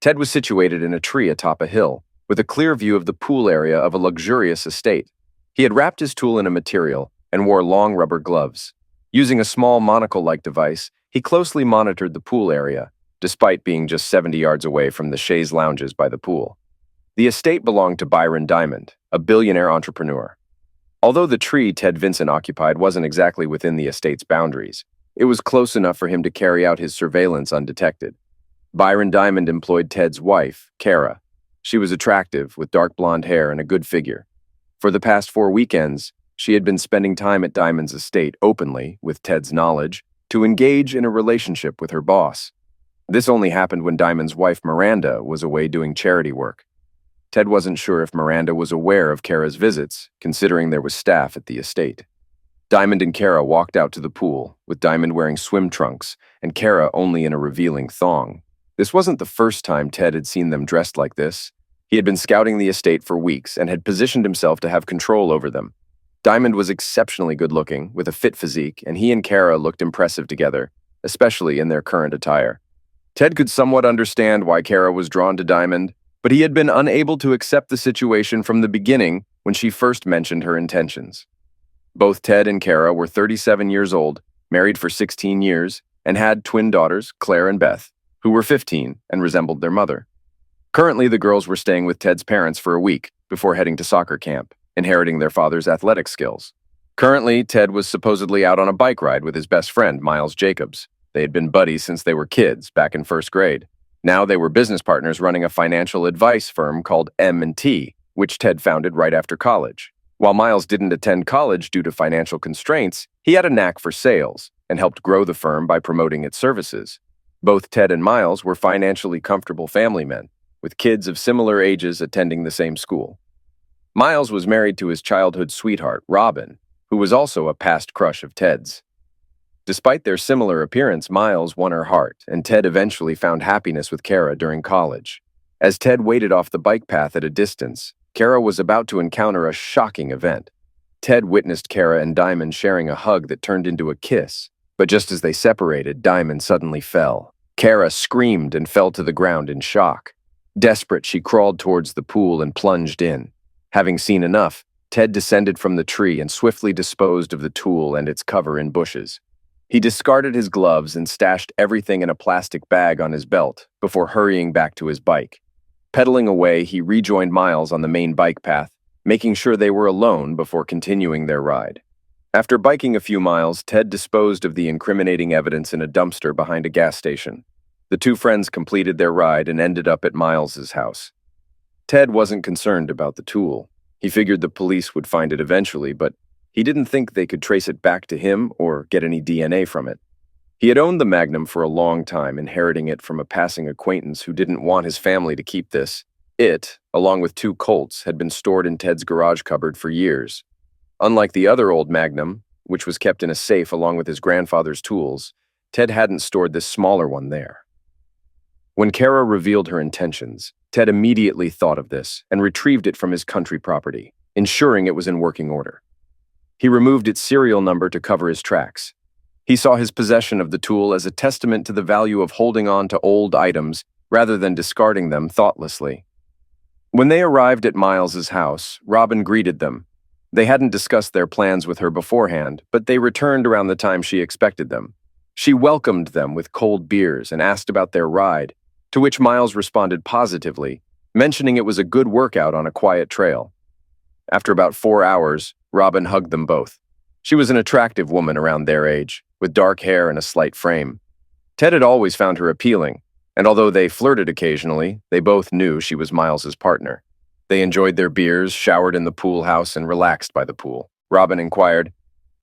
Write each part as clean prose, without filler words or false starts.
Ted was situated in a tree atop a hill, with a clear view of the pool area of a luxurious estate. He had wrapped his tool in a material and wore long rubber gloves. Using a small monocle-like device, he closely monitored the pool area, despite being just 70 yards away from the chaise lounges by the pool. The estate belonged to Byron Diamond, a billionaire entrepreneur. Although the tree Ted Vincent occupied wasn't exactly within the estate's boundaries, it was close enough for him to carry out his surveillance undetected. Byron Diamond employed Ted's wife, Kara. She was attractive, with dark blonde hair and a good figure. For the past 4 weekends, she had been spending time at Diamond's estate openly, with Ted's knowledge, to engage in a relationship with her boss. This only happened when Diamond's wife, Miranda, was away doing charity work. Ted wasn't sure if Miranda was aware of Kara's visits, considering there was staff at the estate. Diamond and Kara walked out to the pool, with Diamond wearing swim trunks and Kara only in a revealing thong. This wasn't the first time Ted had seen them dressed like this. He had been scouting the estate for weeks and had positioned himself to have control over them. Diamond was exceptionally good-looking, with a fit physique, and he and Kara looked impressive together, especially in their current attire. Ted could somewhat understand why Kara was drawn to Diamond, but he had been unable to accept the situation from the beginning when she first mentioned her intentions. Both Ted and Kara were 37 years old, married for 16 years, and had twin daughters, Claire and Beth, who were 15 and resembled their mother. Currently, the girls were staying with Ted's parents for a week before heading to soccer camp, inheriting their father's athletic skills. Currently, Ted was supposedly out on a bike ride with his best friend, Miles Jacobs. They had been buddies since they were kids, back in first grade. Now they were business partners running a financial advice firm called M&T, which Ted founded right after college. While Miles didn't attend college due to financial constraints, he had a knack for sales and helped grow the firm by promoting its services. Both Ted and Miles were financially comfortable family men, with kids of similar ages attending the same school. Miles was married to his childhood sweetheart, Robin, who was also a past crush of Ted's. Despite their similar appearance, Miles won her heart, and Ted eventually found happiness with Kara during college. As Ted waited off the bike path at a distance, Kara was about to encounter a shocking event. Ted witnessed Kara and Diamond sharing a hug that turned into a kiss, but just as they separated, Diamond suddenly fell. Kara screamed and fell to the ground in shock. Desperate, she crawled towards the pool and plunged in. Having seen enough, Ted descended from the tree and swiftly disposed of the tool and its cover in bushes. He discarded his gloves and stashed everything in a plastic bag on his belt before hurrying back to his bike. Pedaling away, he rejoined Miles on the main bike path, making sure they were alone before continuing their ride. After biking a few miles, Ted disposed of the incriminating evidence in a dumpster behind a gas station. The two friends completed their ride and ended up at Miles's house. Ted wasn't concerned about the tool. He figured the police would find it eventually, but he didn't think they could trace it back to him or get any DNA from it. He had owned the Magnum for a long time, inheriting it from a passing acquaintance who didn't want his family to keep this. It, along with 2 Colts, had been stored in Ted's garage cupboard for years. Unlike the other old Magnum, which was kept in a safe along with his grandfather's tools, Ted hadn't stored this smaller one there. When Kara revealed her intentions, Ted immediately thought of this and retrieved it from his country property, ensuring it was in working order. He removed its serial number to cover his tracks. He saw his possession of the tool as a testament to the value of holding on to old items rather than discarding them thoughtlessly. When they arrived at Miles's house, Robin greeted them. They hadn't discussed their plans with her beforehand, but they returned around the time she expected them. She welcomed them with cold beers and asked about their ride, to which Miles responded positively, mentioning it was a good workout on a quiet trail. After about 4 hours, Robin hugged them both. She was an attractive woman around their age, with dark hair and a slight frame. Ted had always found her appealing, and although they flirted occasionally, they both knew she was Miles's partner. They enjoyed their beers, showered in the pool house, and relaxed by the pool. Robin inquired,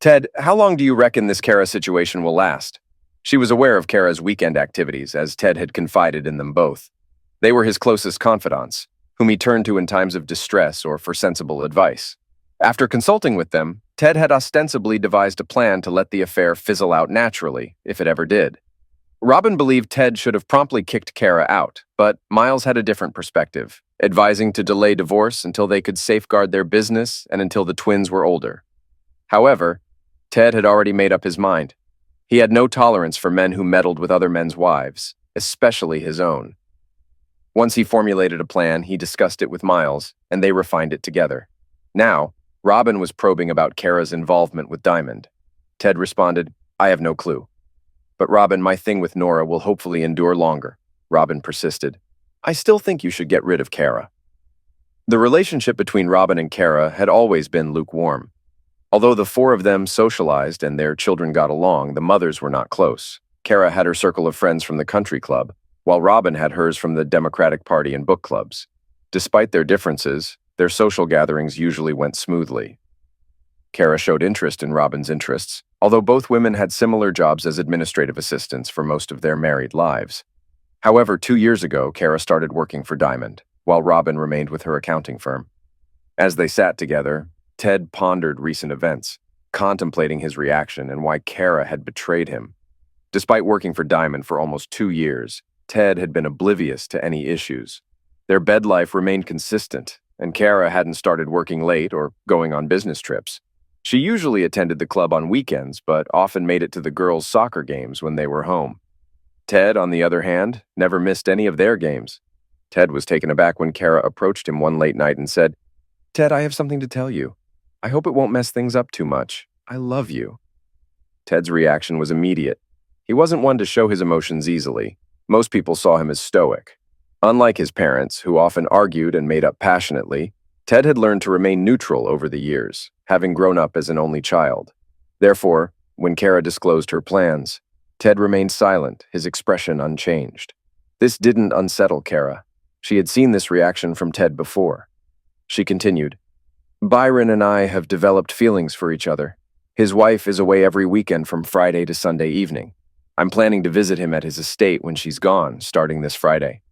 "Ted, how long do you reckon this Kara situation will last?" She was aware of Kara's weekend activities, as Ted had confided in them both. They were his closest confidants, whom he turned to in times of distress or for sensible advice. After consulting with them, Ted had ostensibly devised a plan to let the affair fizzle out naturally, if it ever did. Robin believed Ted should have promptly kicked Kara out, but Miles had a different perspective, advising to delay divorce until they could safeguard their business and until the twins were older. However, Ted had already made up his mind. He had no tolerance for men who meddled with other men's wives, especially his own. Once he formulated a plan, he discussed it with Miles, and they refined it together. Now, Robin was probing about Kara's involvement with Diamond. Ted responded, "I have no clue. But Robin, my thing with Nora will hopefully endure longer." Robin persisted, "I still think you should get rid of Kara." The relationship between Robin and Kara had always been lukewarm. Although the four of them socialized and their children got along, the mothers were not close. Kara had her circle of friends from the country club, while Robin had hers from the Democratic Party and book clubs. Despite their differences, their social gatherings usually went smoothly. Kara showed interest in Robin's interests, although both women had similar jobs as administrative assistants for most of their married lives. However, 2 years ago, Kara started working for Diamond, while Robin remained with her accounting firm. As they sat together, Ted pondered recent events, contemplating his reaction and why Kara had betrayed him. Despite working for Diamond for almost 2 years, Ted had been oblivious to any issues. Their bed life remained consistent, and Kara hadn't started working late or going on business trips. She usually attended the club on weekends, but often made it to the girls' soccer games when they were home. Ted, on the other hand, never missed any of their games. Ted was taken aback when Kara approached him one late night and said, "Ted, I have something to tell you. I hope it won't mess things up too much. I love you." Ted's reaction was immediate. He wasn't one to show his emotions easily. Most people saw him as stoic. Unlike his parents, who often argued and made up passionately, Ted had learned to remain neutral over the years, having grown up as an only child. Therefore, when Kara disclosed her plans, Ted remained silent, his expression unchanged. This didn't unsettle Kara. She had seen this reaction from Ted before. She continued, "Byron and I have developed feelings for each other. His wife is away every weekend from Friday to Sunday evening. I'm planning to visit him at his estate when she's gone, starting this Friday.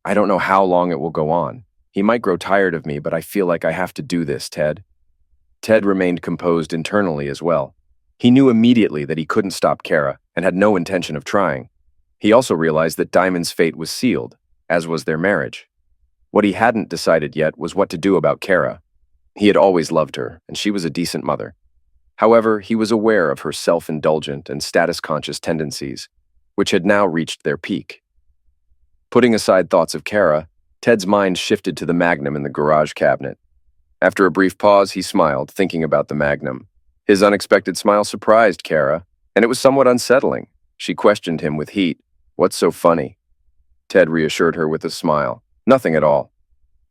I don't know how long it will go on. He might grow tired of me, but I feel like I have to do this, Ted." Ted remained composed internally as well. He knew immediately that he couldn't stop Kara and had no intention of trying. He also realized that Diamond's fate was sealed, as was their marriage. What he hadn't decided yet was what to do about Kara. He had always loved her, and she was a decent mother. However, he was aware of her self-indulgent and status-conscious tendencies, which had now reached their peak. Putting aside thoughts of Kara, Ted's mind shifted to the Magnum in the garage cabinet. After a brief pause, he smiled, thinking about the Magnum. His unexpected smile surprised Kara, and it was somewhat unsettling. She questioned him with heat. "What's so funny?" Ted reassured her with a smile. "Nothing at all."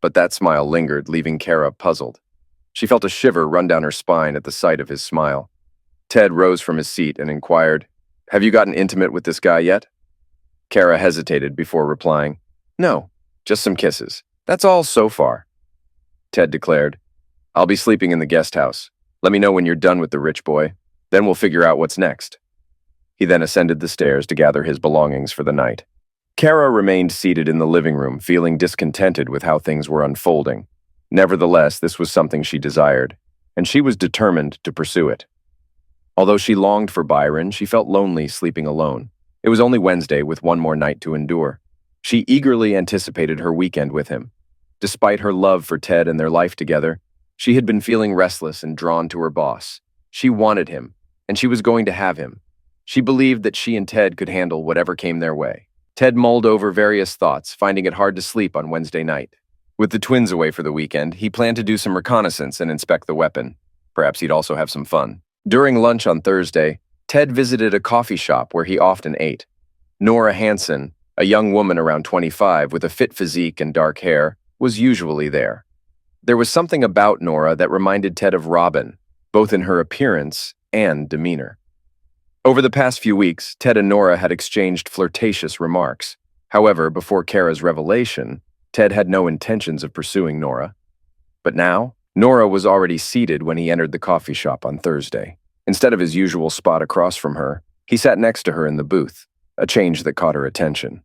But that smile lingered, leaving Kara puzzled. She felt a shiver run down her spine at the sight of his smile. Ted rose from his seat and inquired, "Have you gotten intimate with this guy yet?" Kara hesitated before replying, "No, just some kisses. That's all so far." Ted declared, "I'll be sleeping in the guest house. Let me know when you're done with the rich boy. Then we'll figure out what's next." He then ascended the stairs to gather his belongings for the night. Kara remained seated in the living room, feeling discontented with how things were unfolding. Nevertheless, this was something she desired, and she was determined to pursue it. Although she longed for Byron, she felt lonely sleeping alone. It was only Wednesday, with one more night to endure. She eagerly anticipated her weekend with him. Despite her love for Ted and their life together, she had been feeling restless and drawn to her boss. She wanted him, and she was going to have him. She believed that she and Ted could handle whatever came their way. Ted mulled over various thoughts, finding it hard to sleep on Wednesday night. With the twins away for the weekend, he planned to do some reconnaissance and inspect the weapon. Perhaps he'd also have some fun. During lunch on Thursday, Ted visited a coffee shop where he often ate. Nora Hansen, a young woman around 25 with a fit physique and dark hair, was usually there. There was something about Nora that reminded Ted of Robin, both in her appearance and demeanor. Over the past few weeks, Ted and Nora had exchanged flirtatious remarks. However, before Kara's revelation, Ted had no intentions of pursuing Nora. But now, Nora was already seated when he entered the coffee shop on Thursday. Instead of his usual spot across from her, he sat next to her in the booth, a change that caught her attention.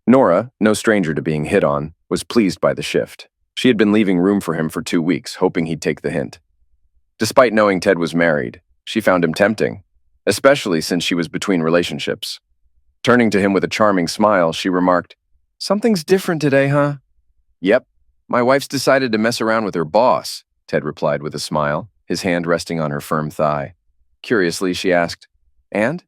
Nora, no stranger to being hit on, was pleased by the shift. She had been leaving room for him for 2 weeks, hoping he'd take the hint. Despite knowing Ted was married, she found him tempting, especially since she was between relationships. Turning to him with a charming smile, she remarked, "Something's different today, huh?" "Yep. My wife's decided to mess around with her boss," Ted replied with a smile, his hand resting on her firm thigh. Curiously, she asked, "And?"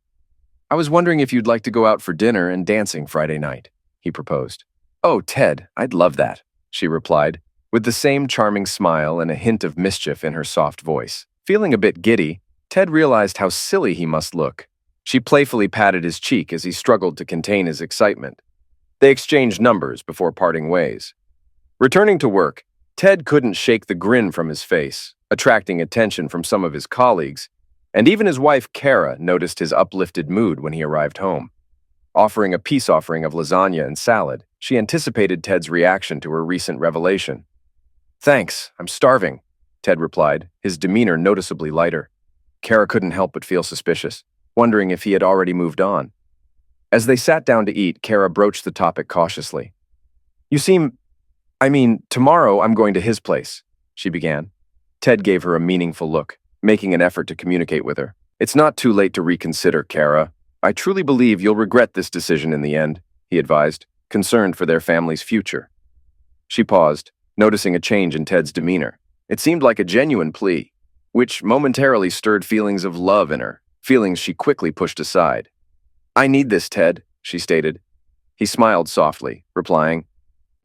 "I was wondering if you'd like to go out for dinner and dancing Friday night," he proposed. "Oh, Ted, I'd love that," she replied, with the same charming smile and a hint of mischief in her soft voice. Feeling a bit giddy, Ted realized how silly he must look. She playfully patted his cheek as he struggled to contain his excitement. They exchanged numbers before parting ways. Returning to work, Ted couldn't shake the grin from his face, attracting attention from some of his colleagues, and even his wife, Kara, noticed his uplifted mood when he arrived home. Offering a peace offering of lasagna and salad, she anticipated Ted's reaction to her recent revelation. "Thanks, I'm starving," Ted replied, his demeanor noticeably lighter. Kara couldn't help but feel suspicious, wondering if he had already moved on. As they sat down to eat, Kara broached the topic cautiously. Tomorrow I'm going to his place," she began. Ted gave her a meaningful look, making an effort to communicate with her. "It's not too late to reconsider, Kara. I truly believe you'll regret this decision in the end," he advised, concerned for their family's future. She paused, noticing a change in Ted's demeanor. It seemed like a genuine plea, which momentarily stirred feelings of love in her, feelings she quickly pushed aside. "I need this, Ted," she stated. He smiled softly, replying,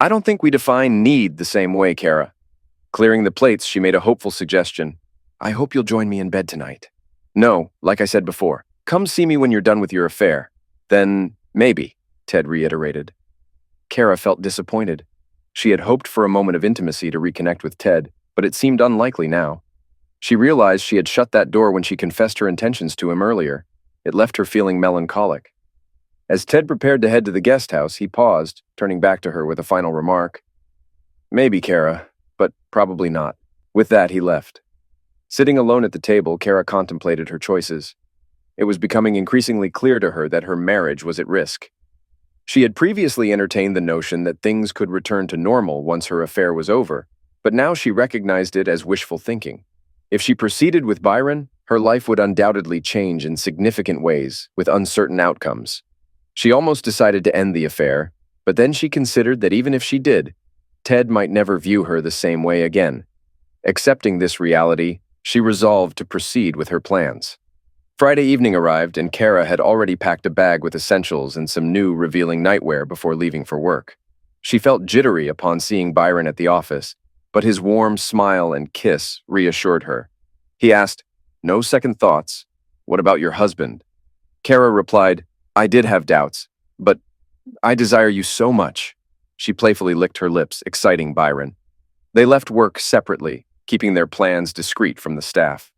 "I don't think we define need the same way, Kara." Clearing the plates, she made a hopeful suggestion. "I hope you'll join me in bed tonight." "No, like I said before. Come see me when you're done with your affair." "Then, maybe," Ted reiterated. Kara felt disappointed. She had hoped for a moment of intimacy to reconnect with Ted, but it seemed unlikely now. She realized she had shut that door when she confessed her intentions to him earlier. It left her feeling melancholic. As Ted prepared to head to the guest house, he paused, turning back to her with a final remark. "Maybe, Kara, but probably not." With that, he left. Sitting alone at the table, Kara contemplated her choices. It was becoming increasingly clear to her that her marriage was at risk. She had previously entertained the notion that things could return to normal once her affair was over, but now she recognized it as wishful thinking. If she proceeded with Byron, her life would undoubtedly change in significant ways, with uncertain outcomes. She almost decided to end the affair, but then she considered that even if she did, Ted might never view her the same way again. Accepting this reality, she resolved to proceed with her plans. Friday evening arrived, and Kara had already packed a bag with essentials and some new, revealing nightwear before leaving for work. She felt jittery upon seeing Byron at the office, but his warm smile and kiss reassured her. He asked, "No second thoughts. What about your husband?" Kara replied, "I did have doubts, but I desire you so much." She playfully licked her lips, exciting Byron. They left work separately, keeping their plans discreet from the staff.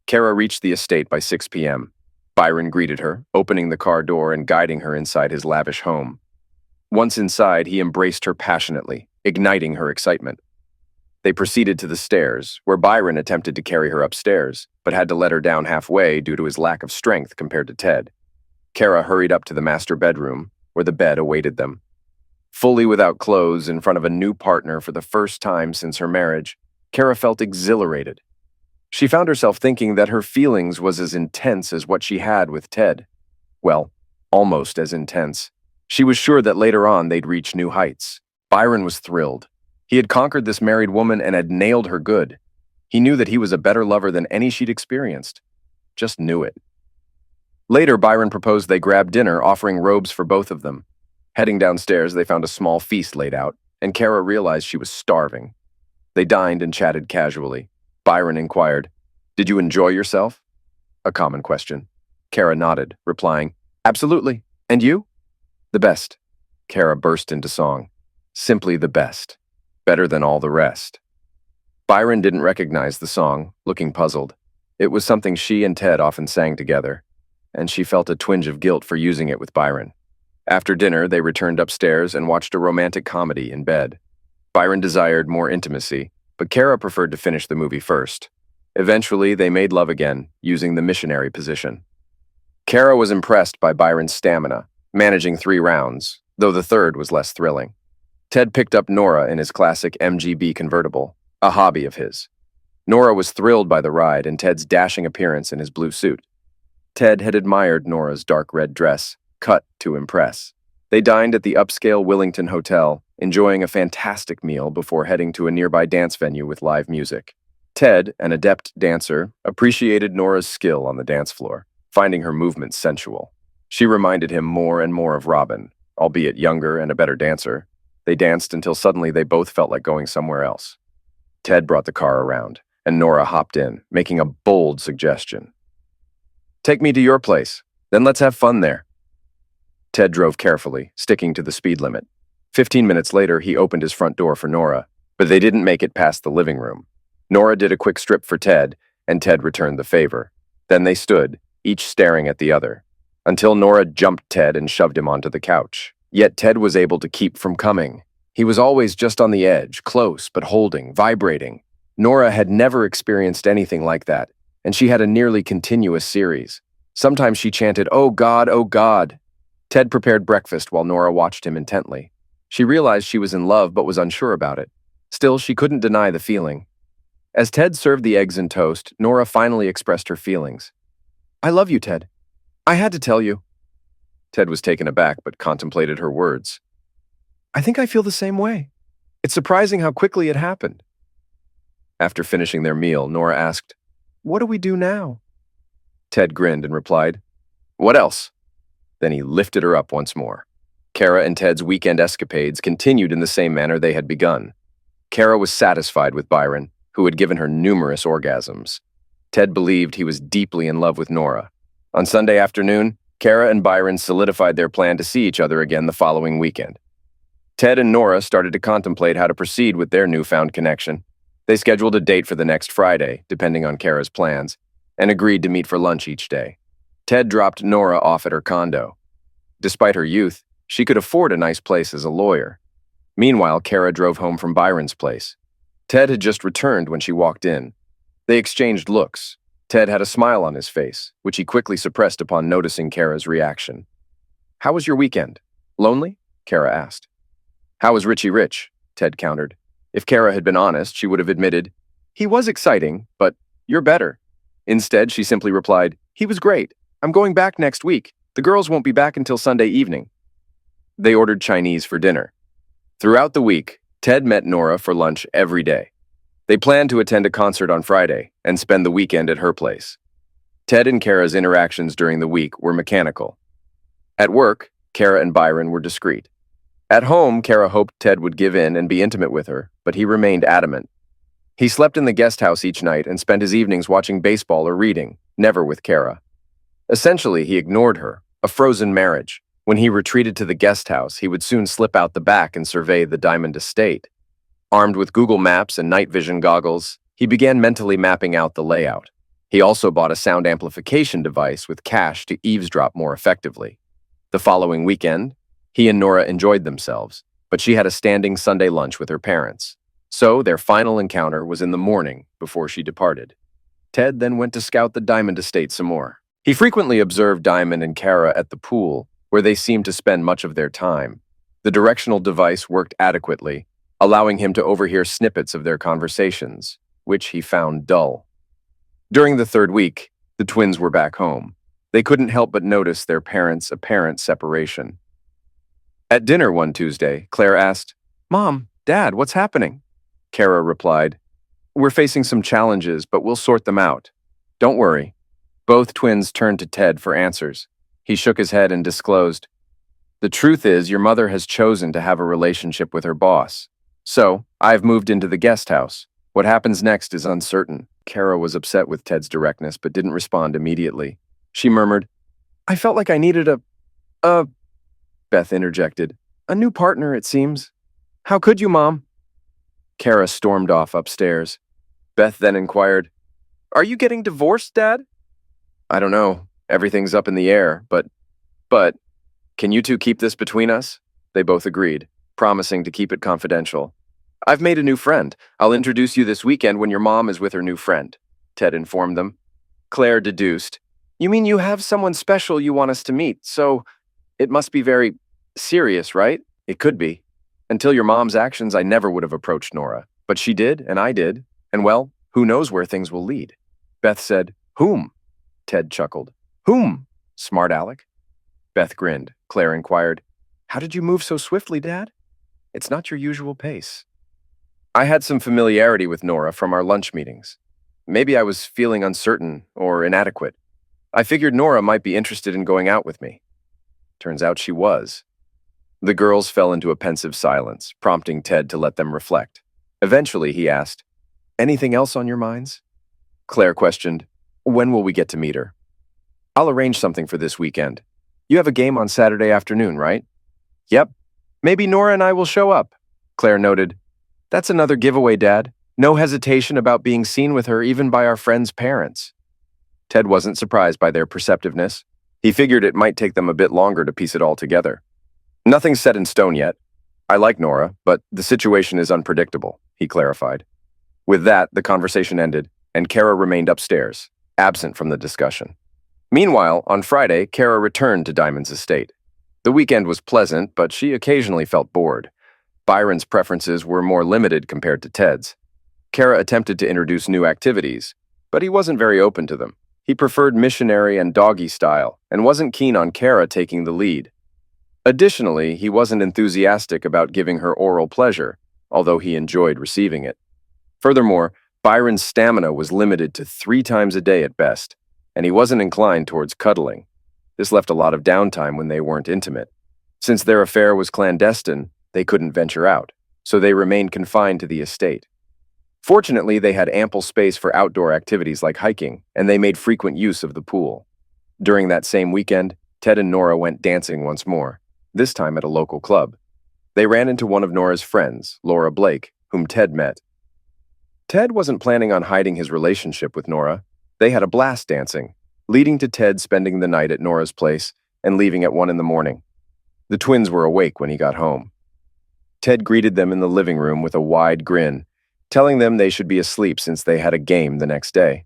Kara reached the estate by 6 p.m. Byron greeted her, opening the car door and guiding her inside his lavish home. Once inside, he embraced her passionately, igniting her excitement. They proceeded to the stairs, where Byron attempted to carry her upstairs, but had to let her down halfway due to his lack of strength compared to Ted. Kara hurried up to the master bedroom, where the bed awaited them. Fully without clothes in front of a new partner for the first time since her marriage, Kara felt exhilarated. She found herself thinking that her feelings was as intense as what she had with Ted. Well, almost as intense. She was sure that later on they'd reach new heights. Byron was thrilled. He had conquered this married woman and had nailed her good. He knew that he was a better lover than any she'd experienced. Just knew it. Later, Byron proposed they grab dinner, offering robes for both of them. Heading downstairs, they found a small feast laid out, and Kara realized she was starving. They dined and chatted casually. Byron inquired, "Did you enjoy yourself?" A common question. Kara nodded, replying, "Absolutely. And you?" "The best." Kara burst into song. "Simply the best. Better than all the rest." Byron didn't recognize the song, looking puzzled. It was something she and Ted often sang together, and she felt a twinge of guilt for using it with Byron. After dinner, they returned upstairs and watched a romantic comedy in bed. Byron desired more intimacy, but Kara preferred to finish the movie first. Eventually, they made love again, using the missionary position. Kara was impressed by Byron's stamina, managing 3 rounds, though the third was less thrilling. Ted picked up Nora in his classic MGB convertible, a hobby of his. Nora was thrilled by the ride and Ted's dashing appearance in his blue suit. Ted had admired Nora's dark red dress, cut to impress. They dined at the upscale Willington Hotel, enjoying a fantastic meal before heading to a nearby dance venue with live music. Ted, an adept dancer, appreciated Nora's skill on the dance floor, finding her movements sensual. She reminded him more and more of Robin, albeit younger and a better dancer. They danced until suddenly they both felt like going somewhere else. Ted brought the car around, and Nora hopped in, making a bold suggestion. "Take me to your place, then let's have fun there." Ted drove carefully, sticking to the speed limit. 15 minutes later, he opened his front door for Nora, but they didn't make it past the living room. Nora did a quick strip for Ted, and Ted returned the favor. Then they stood, each staring at the other, until Nora jumped Ted and shoved him onto the couch. Yet Ted was able to keep from coming. He was always just on the edge, close but holding, vibrating. Nora had never experienced anything like that, and she had a nearly continuous series. Sometimes she chanted, "Oh God, oh God." Ted prepared breakfast while Nora watched him intently. She realized she was in love but was unsure about it. Still, she couldn't deny the feeling. As Ted served the eggs and toast, Nora finally expressed her feelings. "I love you, Ted. I had to tell you." Ted was taken aback but contemplated her words. "I think I feel the same way. It's surprising how quickly it happened." After finishing their meal, Nora asked, "What do we do now?" Ted grinned and replied, "What else?" Then he lifted her up once more. Kara and Ted's weekend escapades continued in the same manner they had begun. Kara was satisfied with Byron, who had given her numerous orgasms. Ted believed he was deeply in love with Nora. On Sunday afternoon, Kara and Byron solidified their plan to see each other again the following weekend. Ted and Nora started to contemplate how to proceed with their newfound connection. They scheduled a date for the next Friday, depending on Kara's plans, and agreed to meet for lunch each day. Ted dropped Nora off at her condo. Despite her youth, she could afford a nice place as a lawyer. Meanwhile, Kara drove home from Byron's place. Ted had just returned when she walked in. They exchanged looks. Ted had a smile on his face, which he quickly suppressed upon noticing Kara's reaction. "How was your weekend? Lonely?" Kara asked. "How was Richie Rich?" Ted countered. If Kara had been honest, she would have admitted, "He was exciting, but you're better." Instead, she simply replied, "He was great. I'm going back next week. The girls won't be back until Sunday evening." They ordered Chinese for dinner. Throughout the week, Ted met Nora for lunch every day. They planned to attend a concert on Friday and spend the weekend at her place. Ted and Kara's interactions during the week were mechanical. At work, Kara and Byron were discreet. At home, Kara hoped Ted would give in and be intimate with her, but he remained adamant. He slept in the guest house each night and spent his evenings watching baseball or reading, never with Kara. Essentially, he ignored her, a frozen marriage. When he retreated to the guest house, he would soon slip out the back and survey the Diamond estate. Armed with Google Maps and night vision goggles, he began mentally mapping out the layout. He also bought a sound amplification device with cash to eavesdrop more effectively. The following weekend, he and Nora enjoyed themselves, but she had a standing Sunday lunch with her parents. So their final encounter was in the morning before she departed. Ted then went to scout the Diamond estate some more. He frequently observed Diamond and Kara at the pool, where they seemed to spend much of their time. The directional device worked adequately, allowing him to overhear snippets of their conversations, which he found dull. During the third week, the twins were back home. They couldn't help but notice their parents' apparent separation. At dinner one Tuesday, Claire asked, "Mom, Dad, what's happening?" Kara replied, "We're facing some challenges, but we'll sort them out. Don't worry." Both twins turned to Ted for answers. He shook his head and disclosed, "The truth is, your mother has chosen to have a relationship with her boss. So, I've moved into the guest house. What happens next is uncertain." Kara was upset with Ted's directness, but didn't respond immediately. She murmured, "I felt like I needed a..." Beth interjected, "A new partner, it seems." "How could you, Mom?" Kara stormed off upstairs. Beth then inquired, "Are you getting divorced, Dad?" "I don't know. Everything's up in the air, but, can you two keep this between us?" They both agreed, promising to keep it confidential. "I've made a new friend. I'll introduce you this weekend when your mom is with her new friend," Ted informed them. Claire deduced, "You mean you have someone special you want us to meet, so it must be very serious, right?" "It could be. Until your mom's actions, I never would have approached Nora. But she did, and I did, and well, who knows where things will lead." Beth said, "Whom?" Ted chuckled. "Whom? Smart Alec?" Beth grinned. Claire inquired, "How did you move so swiftly, Dad? It's not your usual pace." "I had some familiarity with Nora from our lunch meetings. Maybe I was feeling uncertain or inadequate. I figured Nora might be interested in going out with me. Turns out she was." The girls fell into a pensive silence, prompting Ted to let them reflect. Eventually, he asked, "Anything else on your minds?" Claire questioned, "When will we get to meet her?" "I'll arrange something for this weekend. You have a game on Saturday afternoon, right?" "Yep. Maybe Nora and I will show up," Claire noted. "That's another giveaway, Dad. No hesitation about being seen with her even by our friends' parents." Ted wasn't surprised by their perceptiveness. He figured it might take them a bit longer to piece it all together. "Nothing's set in stone yet. I like Nora, but the situation is unpredictable," he clarified. With that, the conversation ended, and Kara remained upstairs, absent from the discussion. Meanwhile, on Friday, Kara returned to Diamond's estate. The weekend was pleasant, but she occasionally felt bored. Byron's preferences were more limited compared to Ted's. Kara attempted to introduce new activities, but he wasn't very open to them. He preferred missionary and doggy style, and wasn't keen on Kara taking the lead. Additionally, he wasn't enthusiastic about giving her oral pleasure, although he enjoyed receiving it. Furthermore, Byron's stamina was limited to 3 times a day at best, and he wasn't inclined towards cuddling. This left a lot of downtime when they weren't intimate. Since their affair was clandestine, they couldn't venture out, so they remained confined to the estate. Fortunately, they had ample space for outdoor activities like hiking, and they made frequent use of the pool. During that same weekend, Ted and Nora went dancing once more, this time at a local club. They ran into one of Nora's friends, Laura Blake, whom Ted met. Ted wasn't planning on hiding his relationship with Nora. They had a blast dancing, leading to Ted spending the night at Nora's place and leaving at 1 in the morning. The twins were awake when he got home. Ted greeted them in the living room with a wide grin, telling them they should be asleep since they had a game the next day.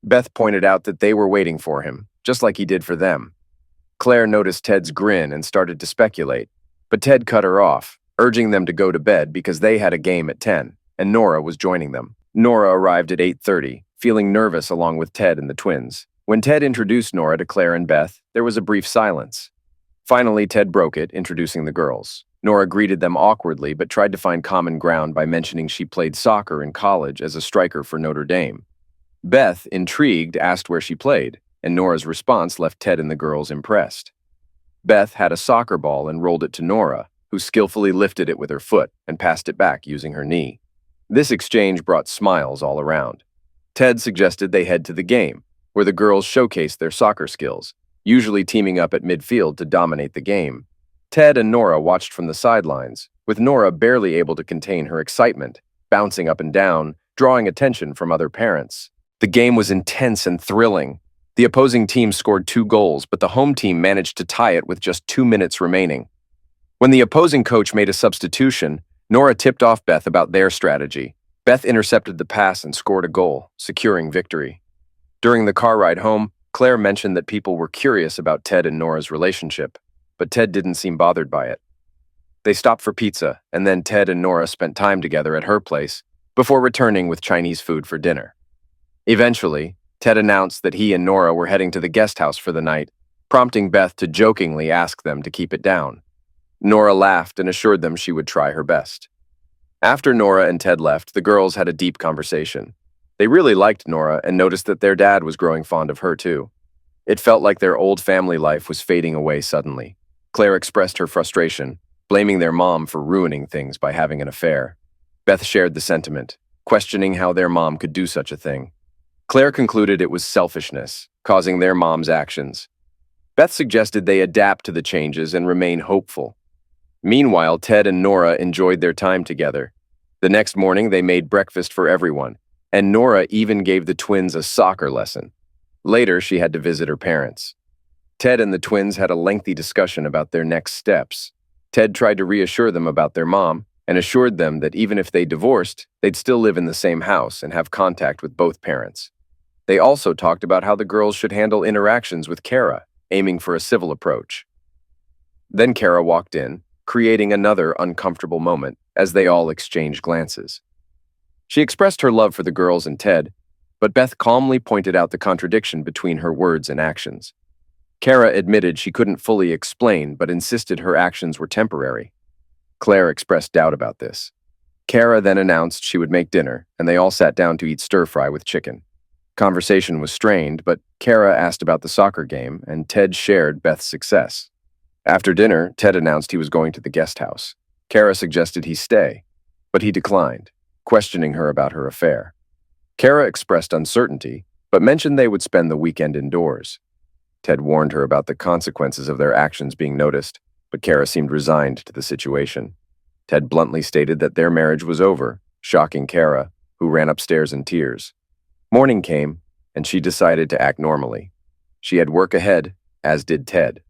Beth pointed out that they were waiting for him, just like he did for them. Claire noticed Ted's grin and started to speculate, but Ted cut her off, urging them to go to bed because they had a game at 10, and Nora was joining them. Nora arrived at 8:30, feeling nervous along with Ted and the twins. When Ted introduced Nora to Claire and Beth, there was a brief silence. Finally, Ted broke it, introducing the girls. Nora greeted them awkwardly but tried to find common ground by mentioning she played soccer in college as a striker for Notre Dame. Beth, intrigued, asked where she played, and Nora's response left Ted and the girls impressed. Beth had a soccer ball and rolled it to Nora, who skillfully lifted it with her foot and passed it back using her knee. This exchange brought smiles all around. Ted suggested they head to the game, where the girls showcased their soccer skills, usually teaming up at midfield to dominate the game. Ted and Nora watched from the sidelines, with Nora barely able to contain her excitement, bouncing up and down, drawing attention from other parents. The game was intense and thrilling. The opposing team scored 2 goals, but the home team managed to tie it with just 2 minutes remaining. When the opposing coach made a substitution, Nora tipped off Beth about their strategy. Beth intercepted the pass and scored a goal, securing victory. During the car ride home, Claire mentioned that people were curious about Ted and Nora's relationship, but Ted didn't seem bothered by it. They stopped for pizza, and then Ted and Nora spent time together at her place before returning with Chinese food for dinner. Eventually, Ted announced that he and Nora were heading to the guest house for the night, prompting Beth to jokingly ask them to keep it down. Nora laughed and assured them she would try her best. After Nora and Ted left, the girls had a deep conversation. They really liked Nora and noticed that their dad was growing fond of her too. It felt like their old family life was fading away suddenly. Claire expressed her frustration, blaming their mom for ruining things by having an affair. Beth shared the sentiment, questioning how their mom could do such a thing. Claire concluded it was selfishness, causing their mom's actions. Beth suggested they adapt to the changes and remain hopeful. Meanwhile, Ted and Nora enjoyed their time together. The next morning, they made breakfast for everyone, and Nora even gave the twins a soccer lesson. Later, she had to visit her parents. Ted and the twins had a lengthy discussion about their next steps. Ted tried to reassure them about their mom and assured them that even if they divorced, they'd still live in the same house and have contact with both parents. They also talked about how the girls should handle interactions with Kara, aiming for a civil approach. Then Kara walked in, creating another uncomfortable moment as they all exchanged glances. She expressed her love for the girls and Ted, but Beth calmly pointed out the contradiction between her words and actions. Kara admitted she couldn't fully explain, but insisted her actions were temporary. Claire expressed doubt about this. Kara then announced she would make dinner, and they all sat down to eat stir-fry with chicken. Conversation was strained, but Kara asked about the soccer game, and Ted shared Beth's success. After dinner, Ted announced he was going to the guest house. Kara suggested he stay, but he declined, questioning her about her affair. Kara expressed uncertainty, but mentioned they would spend the weekend indoors. Ted warned her about the consequences of their actions being noticed, but Kara seemed resigned to the situation. Ted bluntly stated that their marriage was over, shocking Kara, who ran upstairs in tears. Morning came, and she decided to act normally. She had work ahead, as did Ted.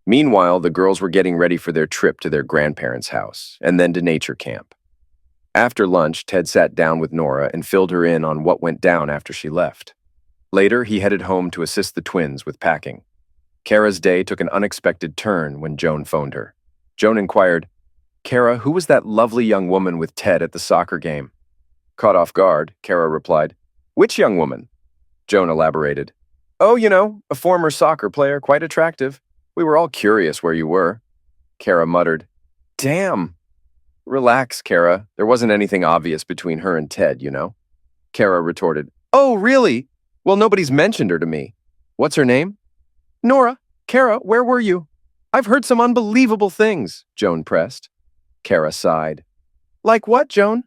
Meanwhile, the girls were getting ready for their trip to their grandparents' house, and then to nature camp. After lunch, Ted sat down with Nora and filled her in on what went down after she left. Later, he headed home to assist the twins with packing. Kara's day took an unexpected turn when Joan phoned her. Joan inquired, "Kara, who was that lovely young woman with Ted at the soccer game?" Caught off guard, Kara replied, "Which young woman?" Joan elaborated, "Oh, a former soccer player, quite attractive. We were all curious where you were." Kara muttered, "Damn." "Relax, Kara. There wasn't anything obvious between her and Ted, Kara retorted, "Oh, really? Well, nobody's mentioned her to me. What's her name?" "Nora. Kara, where were you?" "I've heard some unbelievable things," Joan pressed. Kara sighed. "Like what, Joan?"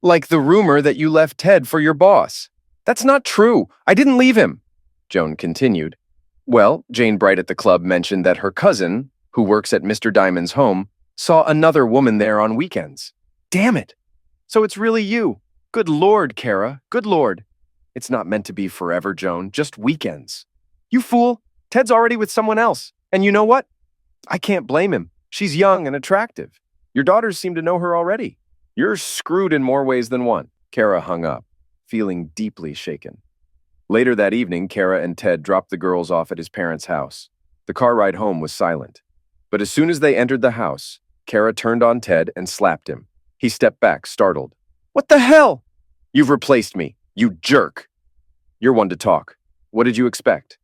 "Like the rumor that you left Ted for your boss." "That's not true. I didn't leave him." Joan continued. "Well, Jane Bright at the club mentioned that her cousin, who works at Mr. Diamond's home, saw another woman there on weekends." "Damn it. So it's really you. Good Lord, Kara. Good Lord. It's not meant to be forever, Joan. Just weekends." "You fool. Ted's already with someone else. And you know what? I can't blame him. She's young and attractive. Your daughters seem to know her already. You're screwed in more ways than one." Kara hung up, feeling deeply shaken. Later that evening, Kara and Ted dropped the girls off at his parents' house. The car ride home was silent. But as soon as they entered the house, Kara turned on Ted and slapped him. He stepped back, startled. "What the hell?" "You've replaced me, you jerk." "You're one to talk. What did you expect?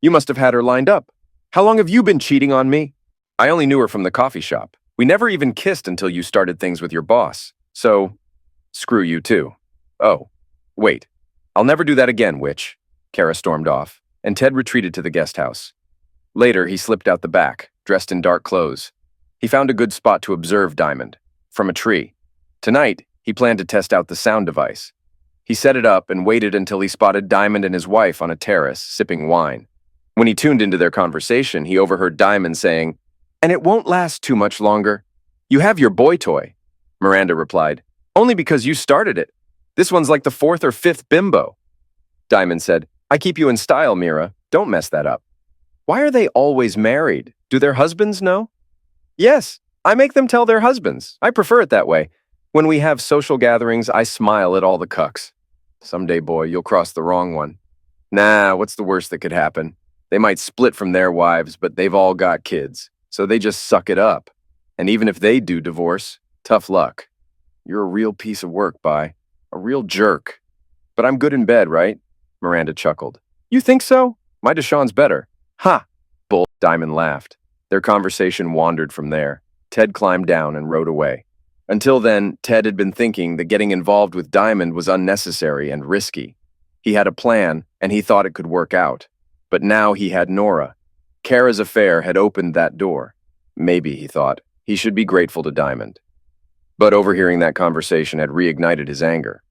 You must have had her lined up. How long have you been cheating on me?" "I only knew her from the coffee shop. We never even kissed until you started things with your boss. So, screw you too." "Oh, wait. I'll never do that again, witch." Kara stormed off, and Ted retreated to the guest house. Later, he slipped out the back, dressed in dark clothes. He found a good spot to observe Diamond, from a tree. Tonight, he planned to test out the sound device. He set it up and waited until he spotted Diamond and his wife on a terrace, sipping wine. When he tuned into their conversation, he overheard Diamond saying, "And it won't last too much longer. You have your boy toy." Miranda replied, "Only because you started it. This one's like the fourth or fifth bimbo." Diamond said, "I keep you in style, Mira. Don't mess that up." "Why are they always married? Do their husbands know?" "Yes, I make them tell their husbands. I prefer it that way. When we have social gatherings, I smile at all the cucks." "Someday, boy, you'll cross the wrong one." "Nah, what's the worst that could happen? They might split from their wives, but they've all got kids, so they just suck it up. And even if they do divorce, tough luck. You're a real piece of work, Bai. A real jerk. But I'm good in bed, right?" Miranda chuckled. "You think so? My Deshaun's better." "Ha!" Bull. Diamond laughed. Their conversation wandered from there. Ted climbed down and rode away. Until then, Ted had been thinking that getting involved with Diamond was unnecessary and risky. He had a plan, and he thought it could work out. But now he had Nora. Kara's affair had opened that door. Maybe, he thought, he should be grateful to Diamond. But overhearing that conversation had reignited his anger.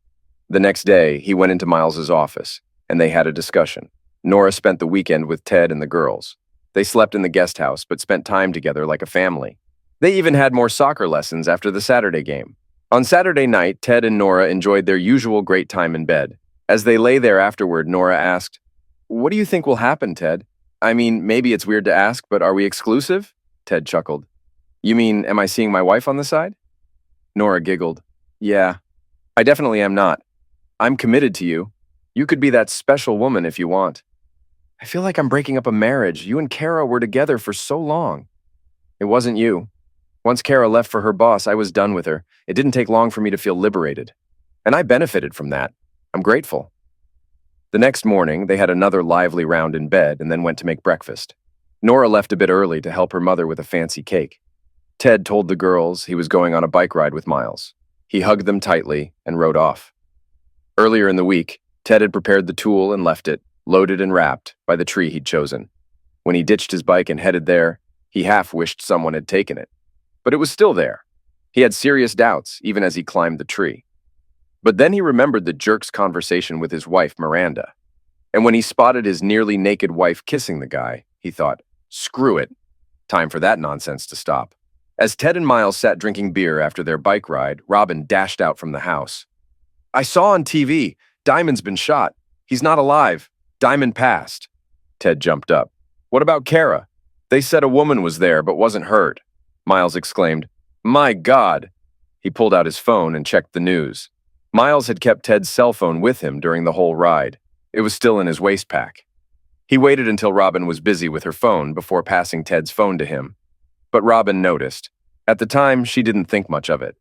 The next day, he went into Miles's office, and they had a discussion. Nora spent the weekend with Ted and the girls. They slept in the guest house, but spent time together like a family. They even had more soccer lessons after the Saturday game. On Saturday night, Ted and Nora enjoyed their usual great time in bed. As they lay there afterward, Nora asked, "What do you think will happen, Ted? I mean, maybe it's weird to ask, but are we exclusive?" Ted chuckled. "You mean, am I seeing my wife on the side?" Nora giggled. "Yeah, I definitely am not. I'm committed to you. You could be that special woman if you want." "I feel like I'm breaking up a marriage. You and Kara were together for so long." "It wasn't you. Once Kara left for her boss, I was done with her. It didn't take long for me to feel liberated. And I benefited from that. I'm grateful." The next morning, they had another lively round in bed and then went to make breakfast. Nora left a bit early to help her mother with a fancy cake. Ted told the girls he was going on a bike ride with Miles. He hugged them tightly and rode off. Earlier in the week, Ted had prepared the tool and left it, loaded and wrapped, by the tree he'd chosen. When he ditched his bike and headed there, He half wished someone had taken it. But it was still there. He had serious doubts, even as he climbed the tree. But then he remembered the jerk's conversation with his wife, Miranda. And when he spotted his nearly naked wife kissing the guy, he thought, screw it. Time for that nonsense to stop. As Ted and Miles sat drinking beer after their bike ride, Robin dashed out from the house. I saw on TV. Diamond's been shot. He's not alive. Diamond passed. Ted jumped up. What about Kara? They said a woman was there but wasn't hurt. Miles exclaimed, My God! He pulled out his phone and checked the news. Miles had kept Ted's cell phone with him during the whole ride. It was still in his waist pack. He waited until Robin was busy with her phone before passing Ted's phone to him. But Robin noticed. At the time, she didn't think much of it.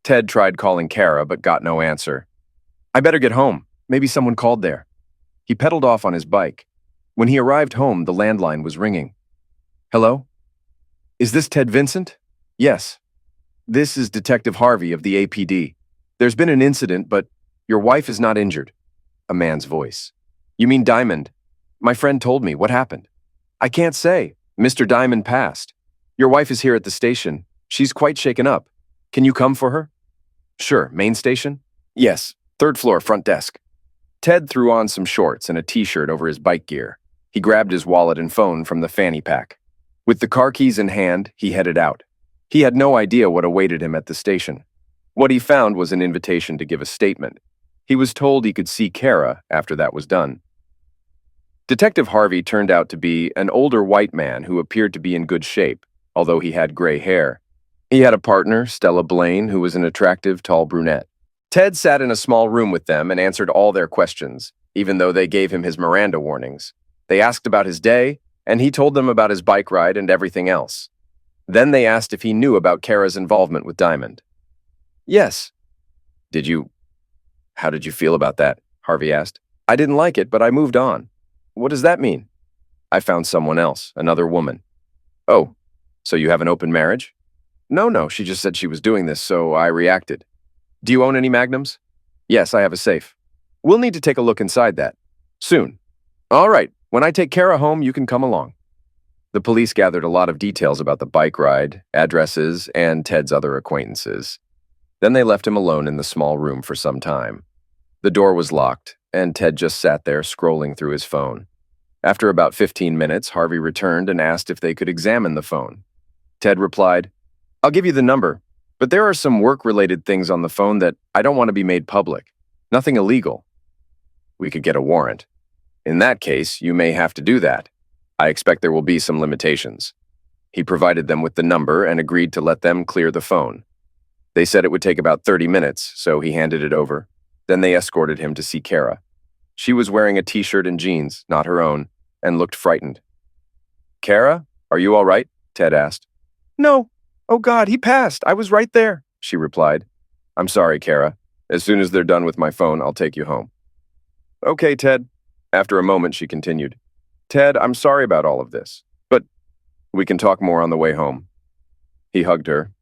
Ted tried calling Kara but got no answer. I better get home. Maybe someone called there. He pedaled off on his bike. When he arrived home, the landline was ringing. Hello? Is this Ted Vincent? Yes. This is Detective Harvey of the APD. There's been an incident, but your wife is not injured. A man's voice. You mean Diamond? My friend told me. What happened? I can't say. Mr. Diamond passed. Your wife is here at the station. She's quite shaken up. Can you come for her? Sure. Main station? Yes. 3rd floor, front desk. Ted threw on some shorts and a t-shirt over his bike gear. He grabbed his wallet and phone from the fanny pack. With the car keys in hand, he headed out. He had no idea what awaited him at the station. What he found was an invitation to give a statement. He was told he could see Kara after that was done. Detective Harvey turned out to be an older white man who appeared to be in good shape, although he had gray hair. He had a partner, Stella Blaine, who was an attractive, tall brunette. Ted sat in a small room with them and answered all their questions, even though they gave him his Miranda warnings. They asked about his day, and he told them about his bike ride and everything else. Then they asked if he knew about Kara's involvement with Diamond. Yes. How did you feel about that? Harvey asked. I didn't like it, but I moved on. What does that mean? I found someone else, another woman. Oh, so you have an open marriage? No, she just said she was doing this, so I reacted. Do you own any magnums? Yes, I have a safe. We'll need to take a look inside that. Soon. All right, when I take Kara home, you can come along. The police gathered a lot of details about the bike ride, addresses, and Ted's other acquaintances. Then they left him alone in the small room for some time. The door was locked, and Ted just sat there scrolling through his phone. After about 15 minutes, Harvey returned and asked if they could examine the phone. Ted replied, I'll give you the number, but there are some work-related things on the phone that I don't want to be made public. Nothing illegal. We could get a warrant. In that case, you may have to do that. I expect there will be some limitations. He provided them with the number and agreed to let them clear the phone. They said it would take about 30 minutes, so he handed it over. Then they escorted him to see Kara. She was wearing a t-shirt and jeans, not her own, and looked frightened. Kara, are you all right? Ted asked. No. Oh God, he passed. I was right there, she replied. I'm sorry, Kara. As soon as they're done with my phone, I'll take you home. Okay, Ted. After a moment, she continued. Ted, I'm sorry about all of this, but we can talk more on the way home. He hugged her.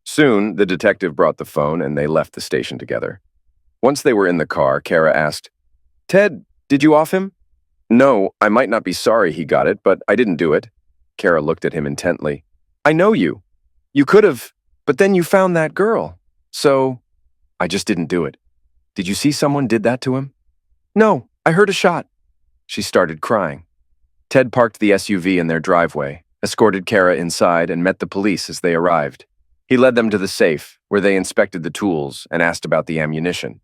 Soon, the detective brought the phone and they left the station together. Once they were in the car, Kara asked, Ted, did you off him? No, I might not be sorry he got it, but I didn't do it. Kara looked at him intently. I know you. You could have, but then you found that girl. So, I just didn't do it. Did you see someone did that to him? No, I heard a shot. She started crying. Ted parked the SUV in their driveway, escorted Kara inside, and met the police as they arrived. He led them to the safe, where they inspected the tools and asked about the ammunition.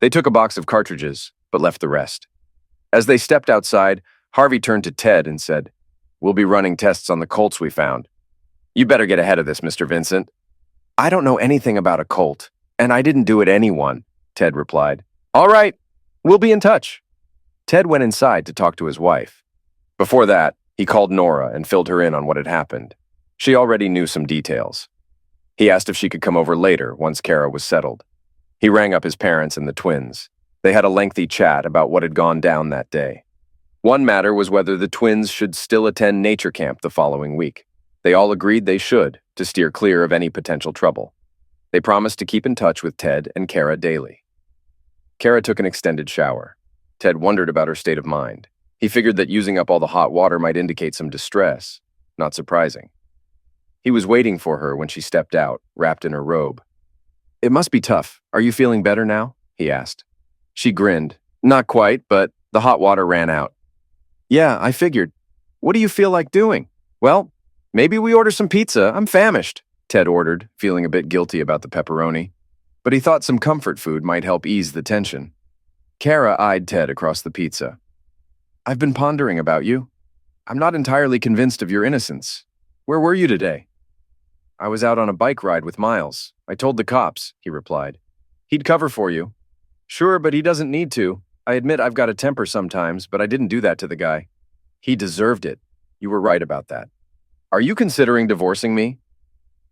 They took a box of cartridges, but left the rest. As they stepped outside, Harvey turned to Ted and said, We'll be running tests on the Colts we found. You better get ahead of this, Mr. Vincent. I don't know anything about a Colt, and I didn't do it anyone, Ted replied. All right, we'll be in touch. Ted went inside to talk to his wife. Before that, he called Nora and filled her in on what had happened. She already knew some details. He asked if she could come over later once Kara was settled. He rang up his parents and the twins. They had a lengthy chat about what had gone down that day. One matter was whether the twins should still attend nature camp the following week. They all agreed they should, to steer clear of any potential trouble. They promised to keep in touch with Ted and Kara daily. Kara took an extended shower. Ted wondered about her state of mind. He figured that using up all the hot water might indicate some distress. Not surprising. He was waiting for her when she stepped out, wrapped in her robe. "It must be tough. Are you feeling better now?" he asked. She grinned. "Not quite, but the hot water ran out." "Yeah, I figured. What do you feel like doing?" "Well, maybe we order some pizza. I'm famished," Ted ordered, feeling a bit guilty about the pepperoni. But he thought some comfort food might help ease the tension. Kara eyed Ted across the pizza. "I've been pondering about you. I'm not entirely convinced of your innocence. Where were you today?" "I was out on a bike ride with Miles. I told the cops," he replied. "He'd cover for you." "Sure, but he doesn't need to. I admit I've got a temper sometimes, but I didn't do that to the guy." "He deserved it. You were right about that." "Are you considering divorcing me?"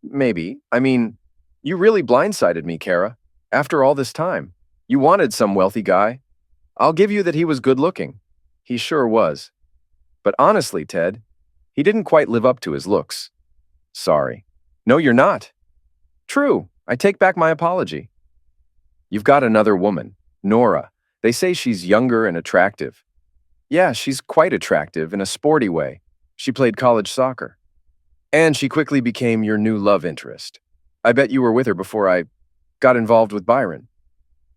"Maybe. I mean, you really blindsided me, Kara. After all this time, you wanted some wealthy guy. I'll give you that he was good-looking. He sure was. But honestly, Ted, he didn't quite live up to his looks." "Sorry." "No, you're not." "True. I take back my apology." "You've got another woman, Nora. They say she's younger and attractive." "Yeah, she's quite attractive in a sporty way. She played college soccer." "And she quickly became your new love interest. I bet you were with her before I got involved with Byron."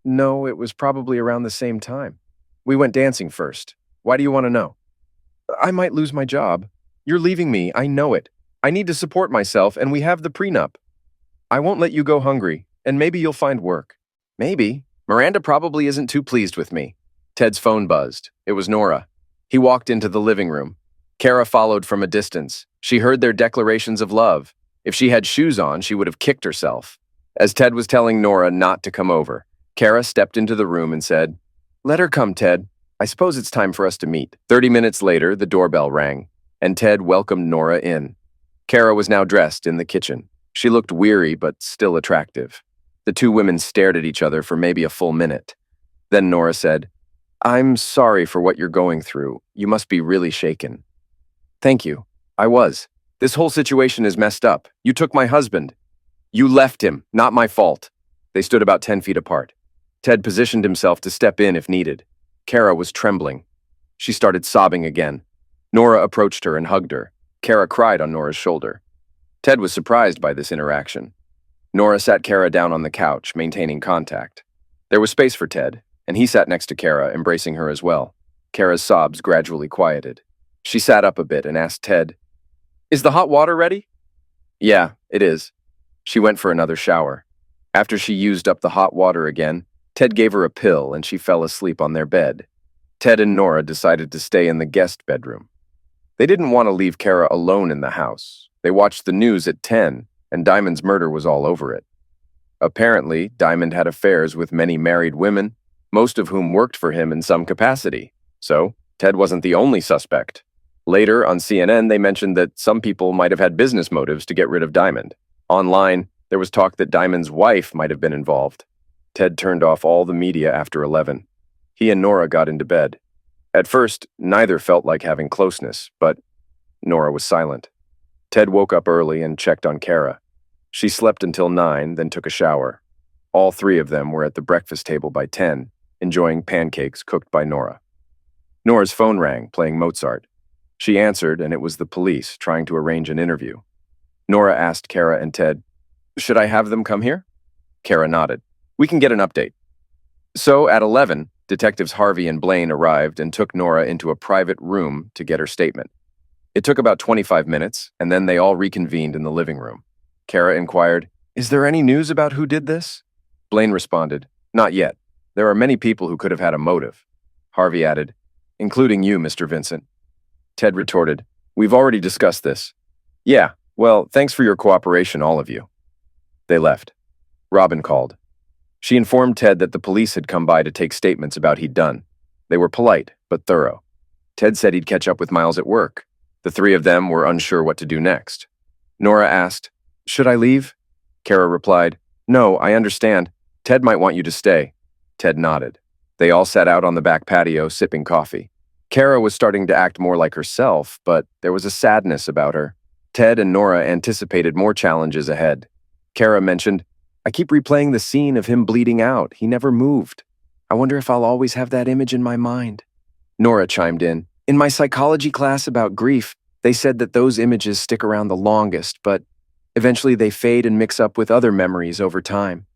"No, it was probably around the same time. We went dancing first. Why do you want to know?" "I might lose my job. You're leaving me, I know it. I need to support myself, and we have the prenup. I won't let you go hungry, and maybe you'll find work." "Maybe. Miranda probably isn't too pleased with me." Ted's phone buzzed. It was Nora. He walked into the living room. Kara followed from a distance. She heard their declarations of love. If she had shoes on, she would have kicked herself. As Ted was telling Nora not to come over, Kara stepped into the room and said, "Let her come, Ted. I suppose it's time for us to meet." 30 minutes later, the doorbell rang, and Ted welcomed Nora in. Kara was now dressed in the kitchen. She looked weary but still attractive. The two women stared at each other for maybe a full minute. Then Nora said, "I'm sorry for what you're going through. You must be really shaken." "Thank you. I was. This whole situation is messed up. You took my husband." "You left him, not my fault." They stood about 10 feet apart. Ted positioned himself to step in if needed. Kara was trembling. She started sobbing again. Nora approached her and hugged her. Kara cried on Nora's shoulder. Ted was surprised by this interaction. Nora sat Kara down on the couch, maintaining contact. There was space for Ted, and he sat next to Kara, embracing her as well. Kara's sobs gradually quieted. She sat up a bit and asked Ted, "Is the hot water ready?" "Yeah, it is." She went for another shower. After she used up the hot water again, Ted gave her a pill and she fell asleep on their bed. Ted and Nora decided to stay in the guest bedroom. They didn't want to leave Kara alone in the house. They watched the news at 10, and Diamond's murder was all over it. Apparently, Diamond had affairs with many married women, most of whom worked for him in some capacity. So, Ted wasn't the only suspect. Later, on CNN, they mentioned that some people might have had business motives to get rid of Diamond. Online, there was talk that Diamond's wife might have been involved. Ted turned off all the media after 11. He and Nora got into bed. At first, neither felt like having closeness, but Nora was silent. Ted woke up early and checked on Kara. She slept until 9, then took a shower. All three of them were at the breakfast table by 10, enjoying pancakes cooked by Nora. Nora's phone rang, playing Mozart. She answered, and it was the police trying to arrange an interview. Nora asked Kara and Ted, "Should I have them come here?" Kara nodded. "We can get an update." So, at 11, Detectives Harvey and Blaine arrived and took Nora into a private room to get her statement. It took about 25 minutes, and then they all reconvened in the living room. Kara inquired, "Is there any news about who did this?" Blaine responded, "Not yet. There are many people who could have had a motive." Harvey added, "Including you, Mr. Vincent." Ted retorted, "We've already discussed this." "Yeah, well, thanks for your cooperation, all of you." They left. Robin called. She informed Ted that the police had come by to take statements about he'd done. They were polite, but thorough. Ted said he'd catch up with Miles at work. The three of them were unsure what to do next. Nora asked, "Should I leave?" Kara replied, "No, I understand. Ted might want you to stay." Ted nodded. They all sat out on the back patio, sipping coffee. Kara was starting to act more like herself, but there was a sadness about her. Ted and Nora anticipated more challenges ahead. Kara mentioned, "I keep replaying the scene of him bleeding out. He never moved. I wonder if I'll always have that image in my mind." Nora chimed in my psychology class about grief, they said that those images stick around the longest, but Eventually, they fade and mix up with other memories over time.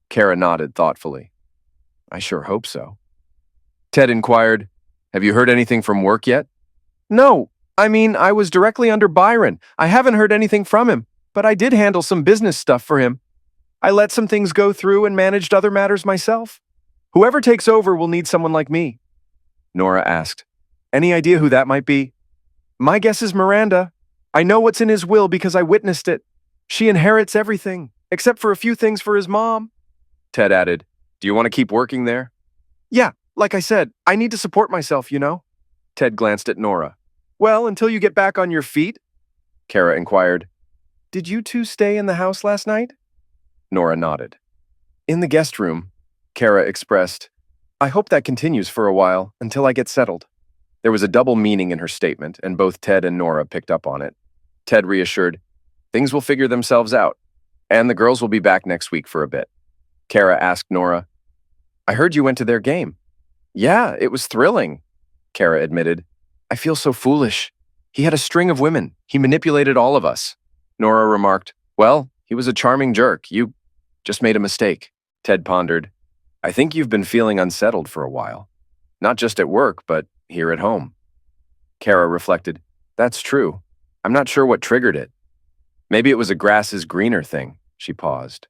Kara nodded thoughtfully. I sure hope so. Ted inquired, have you heard anything from work yet? No, I was directly under Byron. I haven't heard anything from him, but I did handle some business stuff for him. I let some things go through and managed other matters myself. Whoever takes over will need someone like me. Nora asked, any idea who that might be? My guess is Miranda. I know what's in his will because I witnessed it. She inherits everything, except for a few things for his mom. Ted added, do you want to keep working there? Yeah, like I said, I need to support myself, you know? Ted glanced at Nora. Well, until you get back on your feet? Kara inquired. Did you two stay in the house last night? Nora nodded. In the guest room, Kara expressed, I hope that continues for a while, until I get settled. There was a double meaning in her statement, and both Ted and Nora picked up on it. Ted reassured, things will figure themselves out, and the girls will be back next week for a bit. Kara asked Nora, I heard you went to their game. Yeah, it was thrilling, Kara admitted. I feel so foolish. He had a string of women. He manipulated all of us. Nora remarked, well, he was a charming jerk. You just made a mistake. Ted pondered, I think you've been feeling unsettled for a while. Not just at work, but here at home. Kara reflected, that's true. I'm not sure what triggered it. Maybe it was a grass is greener thing. She paused.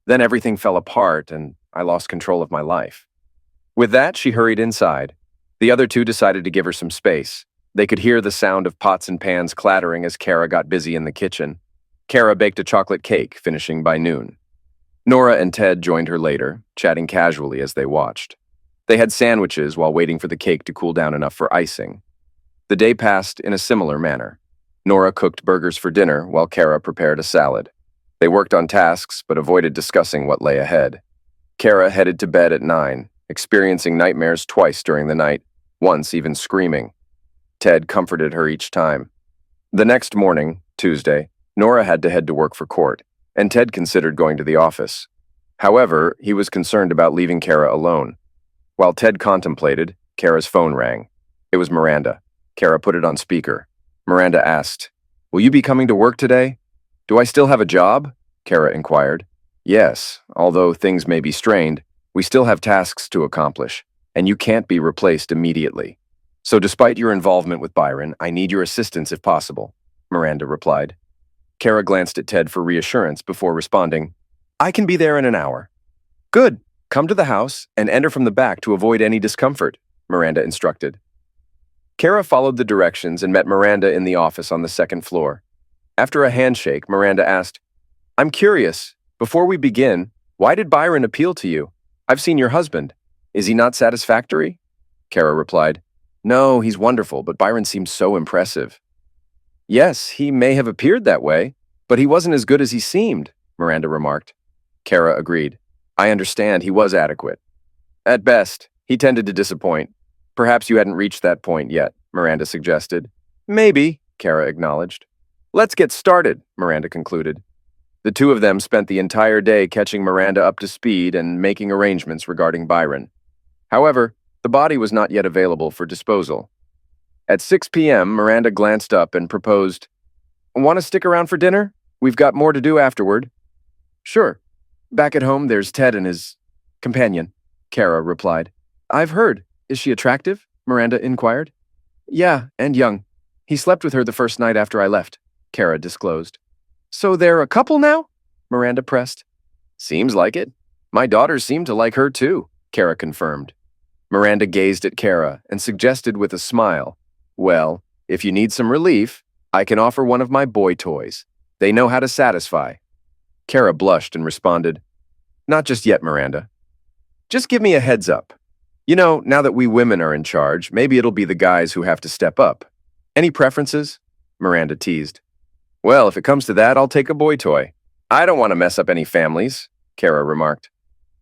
Then everything fell apart and I lost control of my life. With that, she hurried inside. The other two decided to give her some space. They could hear the sound of pots and pans clattering as Kara got busy in the kitchen. Kara baked a chocolate cake, finishing by noon. Nora and Ted joined her later, chatting casually as they watched. They had sandwiches while waiting for the cake to cool down enough for icing. The day passed in a similar manner. Nora cooked burgers for dinner while Kara prepared a salad. They worked on tasks but avoided discussing what lay ahead. Kara headed to bed at 9, experiencing nightmares twice during the night, once even screaming. Ted comforted her each time. The next morning, Tuesday, Nora had to head to work for court, and Ted considered going to the office. However, he was concerned about leaving Kara alone. While Ted contemplated, Kara's phone rang. It was Miranda. Kara put it on speaker. Miranda asked, will you be coming to work today? Do I still have a job? Kara inquired. Yes, although things may be strained, we still have tasks to accomplish, and you can't be replaced immediately. So despite your involvement with Byron, I need your assistance if possible, Miranda replied. Kara glanced at Ted for reassurance before responding, I can be there in an hour. Good. Come to the house and enter from the back to avoid any discomfort, Miranda instructed. Kara followed the directions and met Miranda in the office on the second floor. After a handshake, Miranda asked, I'm curious, before we begin, why did Byron appeal to you? I've seen your husband. Is he not satisfactory? Kara replied, No, he's wonderful, but Byron seems so impressive. Yes, he may have appeared that way, but he wasn't as good as he seemed, Miranda remarked. Kara agreed. I understand he was adequate. At best, he tended to disappoint. Perhaps you hadn't reached that point yet, Miranda suggested. Maybe, Kara acknowledged. Let's get started, Miranda concluded. The two of them spent the entire day catching Miranda up to speed and making arrangements regarding Byron. However, the body was not yet available for disposal. At 6 p.m., Miranda glanced up and proposed, Want to stick around for dinner? We've got more to do afterward. Sure. Back at home, there's Ted and his companion, Kara replied. I've heard. Is she attractive? Miranda inquired. Yeah, and young. He slept with her the first night after I left, Kara disclosed. So they're a couple now? Miranda pressed. Seems like it. My daughters seem to like her too, Kara confirmed. Miranda gazed at Kara and suggested with a smile, Well, if you need some relief, I can offer one of my boy toys. They know how to satisfy. Kara blushed and responded, Not just yet, Miranda. Just give me a heads up. You know, now that we women are in charge, maybe it'll be the guys who have to step up. Any preferences? Miranda teased. Well, if it comes to that, I'll take a boy toy. I don't want to mess up any families, Kara remarked.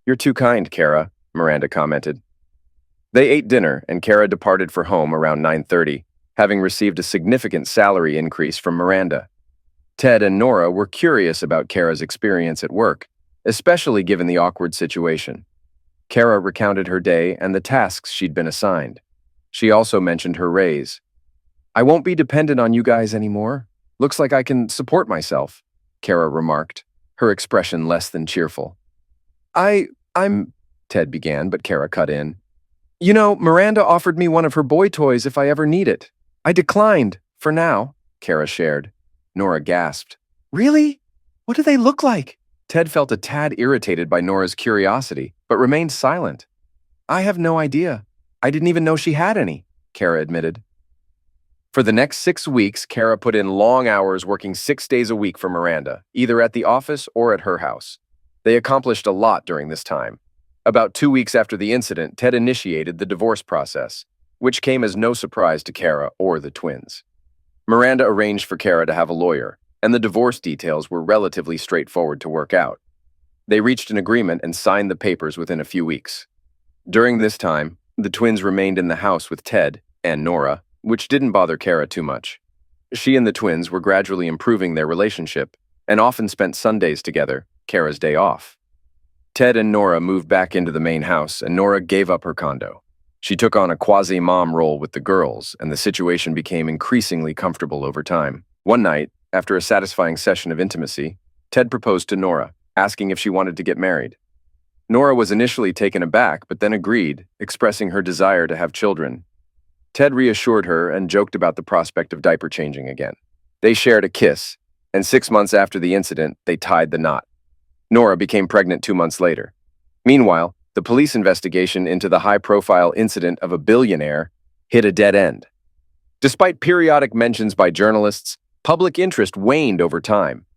You're too kind, Kara, Miranda commented. They ate dinner, and Kara departed for home around 9:30, having received a significant salary increase from Miranda. Ted and Nora were curious about Kara's experience at work, especially given the awkward situation. Kara recounted her day and the tasks she'd been assigned. She also mentioned her raise. I won't be dependent on you guys anymore. Looks like I can support myself. Kara remarked, her expression less than cheerful. I'm, Ted began, but Kara cut in. You know, Miranda offered me one of her boy toys if I ever need it. I declined, for now, Kara shared. Nora gasped. Really? What do they look like? Ted felt a tad irritated by Nora's curiosity, but remained silent. I have no idea. I didn't even know she had any, Kara admitted. For the next 6 weeks, Kara put in long hours working 6 days a week for Miranda, either at the office or at her house. They accomplished a lot during this time. About 2 weeks after the incident, Ted initiated the divorce process, which came as no surprise to Kara or the twins. Miranda arranged for Kara to have a lawyer, and the divorce details were relatively straightforward to work out. They reached an agreement and signed the papers within a few weeks. During this time, the twins remained in the house with Ted and Nora, which didn't bother Kara too much. She and the twins were gradually improving their relationship and often spent Sundays together, Kara's day off. Ted and Nora moved back into the main house, and Nora gave up her condo. She took on a quasi-mom role with the girls, and the situation became increasingly comfortable over time. One night, after a satisfying session of intimacy, Ted proposed to Nora, asking if she wanted to get married. Nora was initially taken aback, but then agreed, expressing her desire to have children. Ted reassured her and joked about the prospect of diaper changing again. They shared a kiss, and 6 months after the incident, they tied the knot. Nora became pregnant 2 months later. Meanwhile, the police investigation into the high-profile incident of a billionaire hit a dead end. Despite periodic mentions by journalists, public interest waned over time.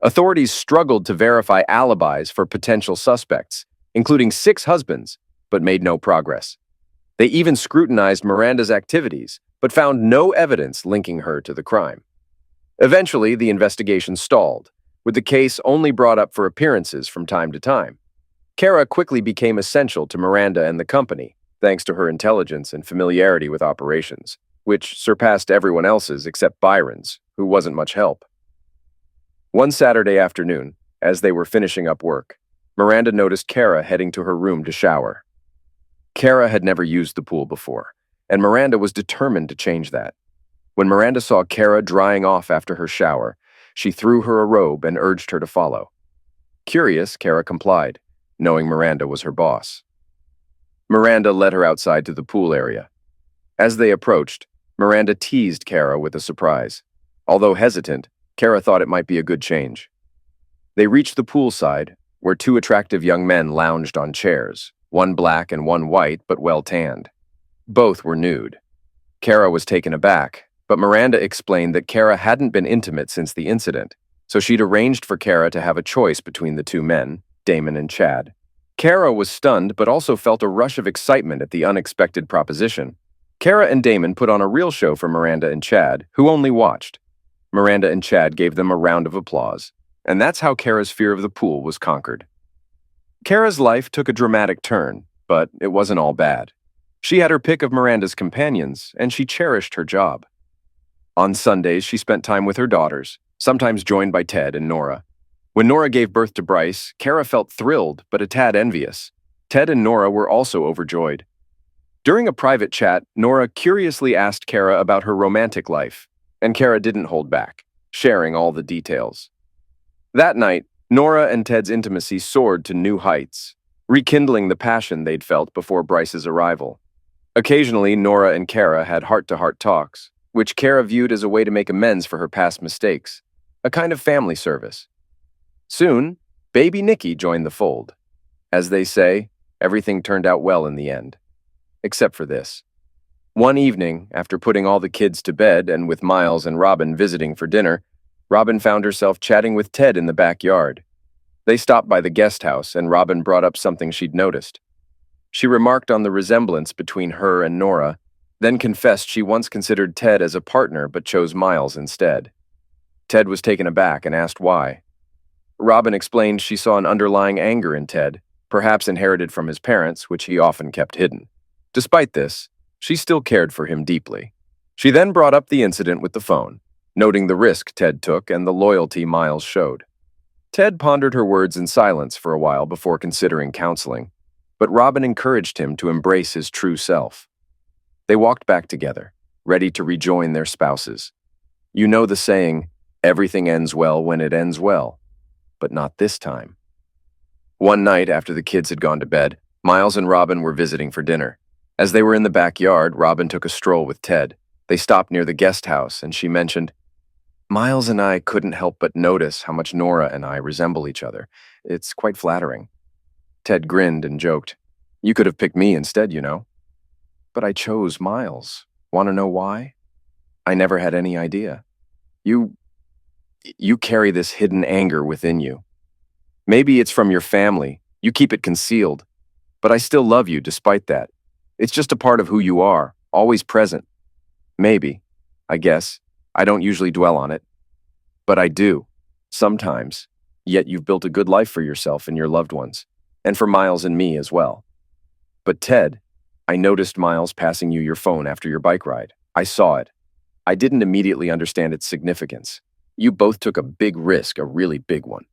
Authorities struggled to verify alibis for potential suspects, including 6 husbands, but made no progress. They even scrutinized Miranda's activities, but found no evidence linking her to the crime. Eventually, the investigation stalled, with the case only brought up for appearances from time to time. Kara quickly became essential to Miranda and the company, thanks to her intelligence and familiarity with operations, which surpassed everyone else's except Byron's, who wasn't much help. One Saturday afternoon, as they were finishing up work, Miranda noticed Kara heading to her room to shower. Kara had never used the pool before, and Miranda was determined to change that. When Miranda saw Kara drying off after her shower, she threw her a robe and urged her to follow. Curious, Kara complied, knowing Miranda was her boss. Miranda led her outside to the pool area. As they approached, Miranda teased Kara with a surprise. Although hesitant, Kara thought it might be a good change. They reached the poolside, where 2 attractive young men lounged on chairs, one black and one white, but well-tanned. Both were nude. Kara was taken aback, but Miranda explained that Kara hadn't been intimate since the incident, so she'd arranged for Kara to have a choice between the 2 men, Damon and Chad. Kara was stunned, but also felt a rush of excitement at the unexpected proposition. Kara and Damon put on a real show for Miranda and Chad, who only watched. Miranda and Chad gave them a round of applause, and that's how Kara's fear of the pool was conquered. Kara's life took a dramatic turn, but it wasn't all bad. She had her pick of Miranda's companions, and she cherished her job. On Sundays, she spent time with her daughters, sometimes joined by Ted and Nora. When Nora gave birth to Bryce, Kara felt thrilled, but a tad envious. Ted and Nora were also overjoyed. During a private chat, Nora curiously asked Kara about her romantic life, and Kara didn't hold back, sharing all the details. That night, Nora and Ted's intimacy soared to new heights, rekindling the passion they'd felt before Bryce's arrival. Occasionally, Nora and Kara had heart-to-heart talks, which Kara viewed as a way to make amends for her past mistakes, a kind of family service. Soon, baby Nikki joined the fold. As they say, everything turned out well in the end. Except for this. One evening, after putting all the kids to bed and with Miles and Robin visiting for dinner, Robin found herself chatting with Ted in the backyard. They stopped by the guest house, and Robin brought up something she'd noticed. She remarked on the resemblance between her and Nora, then confessed she once considered Ted as a partner but chose Miles instead. Ted was taken aback and asked why. Robin explained she saw an underlying anger in Ted, perhaps inherited from his parents, which he often kept hidden. Despite this, she still cared for him deeply. She then brought up the incident with the phone, noting the risk Ted took and the loyalty Miles showed. Ted pondered her words in silence for a while before considering counseling, but Robin encouraged him to embrace his true self. They walked back together, ready to rejoin their spouses. You know the saying, Everything ends well when it ends well, but not this time. One night after the kids had gone to bed, Miles and Robin were visiting for dinner. As they were in the backyard, Robin took a stroll with Ted. They stopped near the guest house, and she mentioned, "Miles and I couldn't help but notice how much Nora and I resemble each other. It's quite flattering." Ted grinned and joked, "You could have picked me instead, you know." "But I chose Miles. Want to know why?" "I never had any idea. You, you carry this hidden anger within you. Maybe it's from your family. You keep it concealed. But I still love you despite that. It's just a part of who you are, always present. Maybe, I guess. I don't usually dwell on it. But I do. Sometimes. Yet you've built a good life for yourself and your loved ones. And for Miles and me as well. But Ted, I noticed Miles passing you your phone after your bike ride. I saw it. I didn't immediately understand its significance. You both took a big risk, a really big one."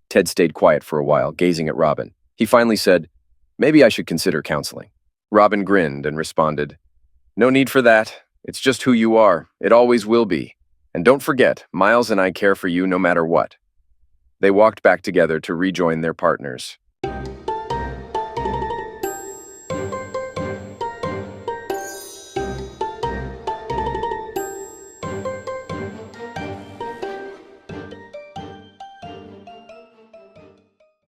Ted stayed quiet for a while, gazing at Robin. He finally said, "Maybe I should consider counseling." Robin grinned and responded, "No need for that. It's just who you are. It always will be. And don't forget, Miles and I care for you no matter what." They walked back together to rejoin their partners.